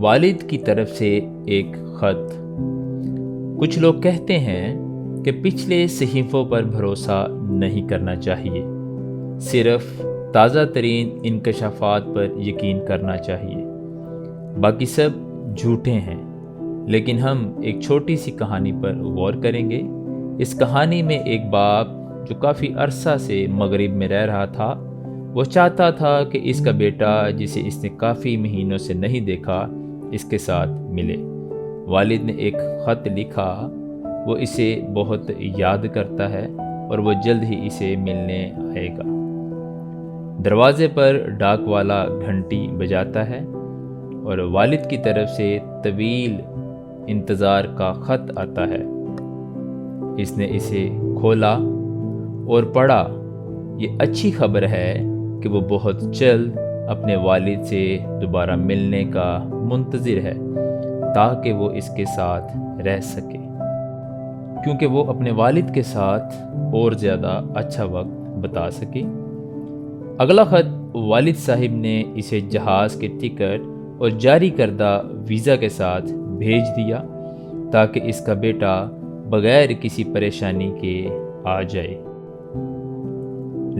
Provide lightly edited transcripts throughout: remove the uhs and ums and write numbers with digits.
والد کی طرف سے ایک خط۔ کچھ لوگ کہتے ہیں کہ پچھلے صحیفوں پر بھروسہ نہیں کرنا چاہیے، صرف تازہ ترین انکشافات پر یقین کرنا چاہیے، باقی سب جھوٹے ہیں۔ لیکن ہم ایک چھوٹی سی کہانی پر غور کریں گے۔ اس کہانی میں ایک باپ جو کافی عرصہ سے مغرب میں رہ رہا تھا، وہ چاہتا تھا کہ اس کا بیٹا جسے اس نے کافی مہینوں سے نہیں دیکھا اس کے ساتھ ملے۔ والد نے ایک خط لکھا، وہ اسے بہت یاد کرتا ہے اور وہ جلد ہی اسے ملنے آئے گا۔ دروازے پر ڈاک والا گھنٹی بجاتا ہے اور والد کی طرف سے طویل انتظار کا خط آتا ہے۔ اس نے اسے کھولا اور پڑھا۔ یہ اچھی خبر ہے کہ وہ بہت جلد اپنے والد سے دوبارہ ملنے کا منتظر ہے تاکہ وہ اس کے ساتھ رہ سکے، کیونکہ وہ اپنے والد کے ساتھ اور زیادہ اچھا وقت بتا سکے۔ اگلا خط والد صاحب نے اسے جہاز کے ٹکٹ اور جاری کردہ ویزا کے ساتھ بھیج دیا تاکہ اس کا بیٹا بغیر کسی پریشانی کے آ جائے۔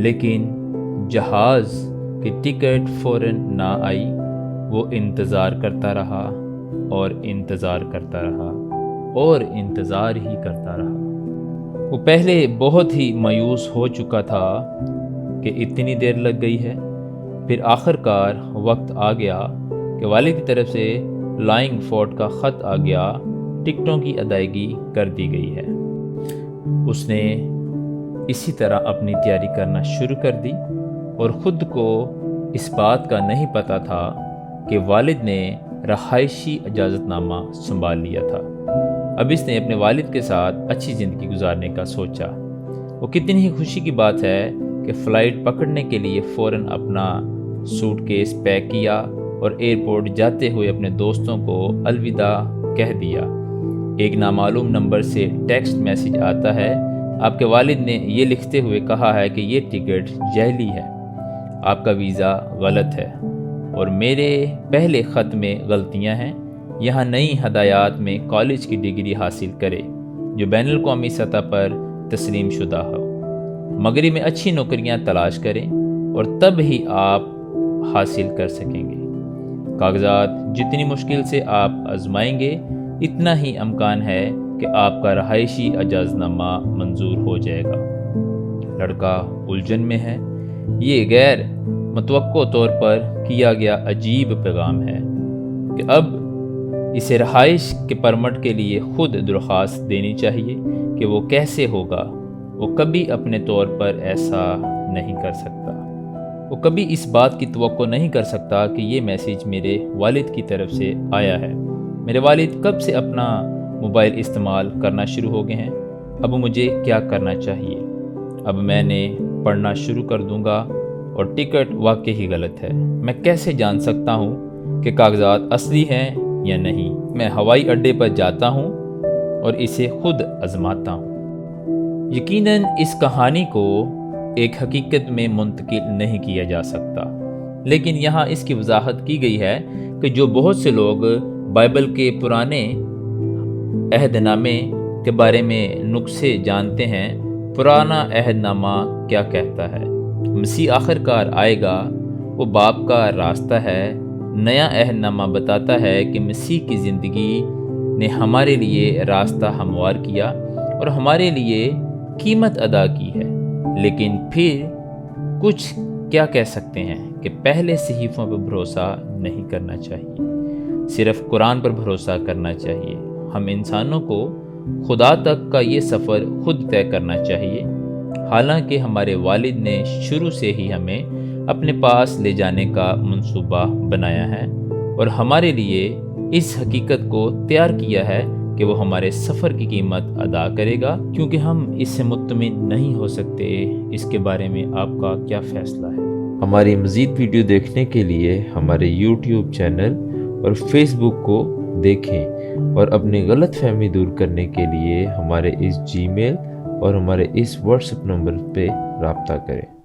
لیکن جہاز کی ٹکٹ فوراً نہ آئی۔ وہ انتظار کرتا رہا اور انتظار کرتا رہا اور انتظار ہی کرتا رہا۔ وہ پہلے بہت ہی مایوس ہو چکا تھا کہ اتنی دیر لگ گئی ہے۔ پھر آخرکار وقت آ گیا کہ والد کی طرف سے لائنگ فورٹ کا خط آ گیا، ٹکٹوں کی ادائیگی کر دی گئی ہے۔ اس نے اسی طرح اپنی تیاری کرنا شروع کر دی اور خود کو اس بات کا نہیں پتہ تھا کہ والد نے رہائشی اجازت نامہ سنبھال لیا تھا۔ اب اس نے اپنے والد کے ساتھ اچھی زندگی گزارنے کا سوچا۔ وہ کتنی ہی خوشی کی بات ہے کہ فلائٹ پکڑنے کے لیے فوراً اپنا سوٹ کیس پیک کیا اور ایئرپورٹ جاتے ہوئے اپنے دوستوں کو الوداع کہہ دیا۔ ایک نامعلوم نمبر سے ٹیکسٹ میسیج آتا ہے۔ آپ کے والد نے یہ لکھتے ہوئے کہا ہے کہ یہ ٹکٹ جعلی ہے، آپ کا ویزا غلط ہے اور میرے پہلے خط میں غلطیاں ہیں۔ یہاں نئی ہدایات میں کالج کی ڈگری حاصل کرے جو بین الاقوامی سطح پر تسلیم شدہ ہو، مغرب میں اچھی نوکریاں تلاش کریں اور تب ہی آپ حاصل کر سکیں گے۔ کاغذات جتنی مشکل سے آپ آزمائیں گے اتنا ہی امکان ہے کہ آپ کا رہائشی اجازت نامہ منظور ہو جائے گا۔ لڑکا الجھن میں ہے۔ یہ غیر متوقع طور پر کیا گیا عجیب پیغام ہے کہ اب اسے رہائش کے پرمٹ کے لیے خود درخواست دینی چاہیے کہ وہ کیسے ہوگا۔ وہ کبھی اپنے طور پر ایسا نہیں کر سکتا۔ وہ کبھی اس بات کی توقع نہیں کر سکتا کہ یہ میسیج میرے والد کی طرف سے آیا ہے۔ میرے والد کب سے اپنا موبائل استعمال کرنا شروع ہو گئے ہیں۔ اب مجھے کیا کرنا چاہیے؟ اب میں نے پڑھنا شروع کر دوں گا اور ٹکٹ واقعی ہی غلط ہے۔ میں کیسے جان سکتا ہوں کہ کاغذات اصلی ہیں یا نہیں؟ میں ہوائی اڈے پر جاتا ہوں اور اسے خود آزماتا ہوں۔ یقیناً اس کہانی کو ایک حقیقت میں منتقل نہیں کیا جا سکتا، لیکن یہاں اس کی وضاحت کی گئی ہے کہ جو بہت سے لوگ بائبل کے پرانے عہد نامے کے بارے میں نقصے جانتے ہیں، پرانا عہد نامہ کیا کہتا ہے۔ مسیح آخرکار آئے گا، وہ باپ کا راستہ ہے۔ نیا عہد نامہ بتاتا ہے کہ مسیح کی زندگی نے ہمارے لیے راستہ ہموار کیا اور ہمارے لیے قیمت ادا کی ہے۔ لیکن پھر کچھ کیا کہہ سکتے ہیں کہ پہلے صحیفوں پر بھروسہ نہیں کرنا چاہیے، صرف قرآن پر بھروسہ کرنا چاہیے۔ ہم انسانوں کو خدا تک کا یہ سفر خود طے کرنا چاہیے، حالانکہ ہمارے والد نے شروع سے ہی ہمیں اپنے پاس لے جانے کا منصوبہ بنایا ہے اور ہمارے لیے اس حقیقت کو تیار کیا ہے کہ وہ ہمارے سفر کی قیمت ادا کرے گا، کیونکہ ہم اس سے مطمئن نہیں ہو سکتے۔ اس کے بارے میں آپ کا کیا فیصلہ ہے؟ ہماری مزید ویڈیو دیکھنے کے لیے ہمارے یوٹیوب چینل اور فیس بک کو دیکھیں اور اپنی غلط فہمی دور کرنے کے لیے ہمارے اس جی میل اور ہمارے اس واٹس ایپ نمبر پہ رابطہ کریں۔